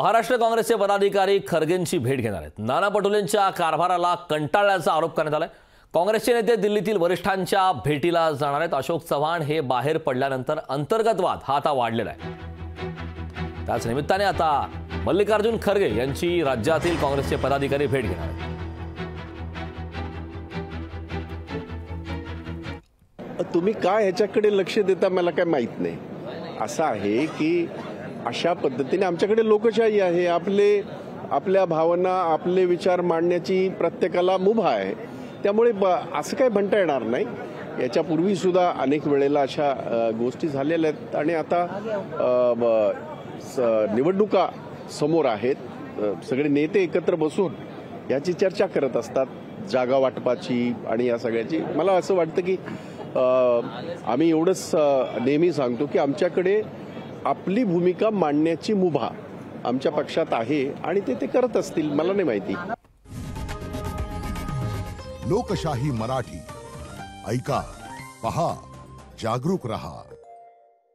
महाराष्ट्र काँग्रेसचे पदाधिकारी खरगेंची भेट घेणार आहेत। नाना पटोलेंच्या कारभाराला कंटाळल्याचा आरोप करण्यात आलाय। काँग्रेसचे नेते दिल्लीतील वरिष्ठांच्या भेटीला जाणार आहेत। अशोक चव्हाण हे बाहेर पडल्यानंतर अंतर्गत वाद हा आता वाढलेला आहे। त्याच निमित्ताने आता मल्लिकार्जुन खरगे यांची राज्यातील काँग्रेसचे पदाधिकारी भेट घेणार आहेत। तुम्ही काय ह्याच्याकडे लक्ष देता मला काय माहित नाही। असं आहे की अशा पद्धतीने आमच्याकडे लोकशाही आहे, आपल्या भावना आपले विचार मांडण्याची प्रत्येकाला मुभा आहे। त्यामुळे असं काही म्हणता येणार नाही। याच्यापूर्वी सुद्धा अनेक वेळेला अशा गोष्टी झालेल्या आहेत आणि आता निवडणुका समोर आहेत। सगळे नेते एकत्र बसून याची चर्चा करत असतात, जागा वाटपाची आणि या सगळ्याची। मला असं वाटतं की आम्ही एवढंच नेहमी सांगतो की आमच्याकडे आपली भूमिका मांडण्याची मुभा आमच्या पक्षात आहे आणि ते करत असतील, मला नाही माहिती। लोकशाही मराठी ऐका, पहा, जागरूक रहा।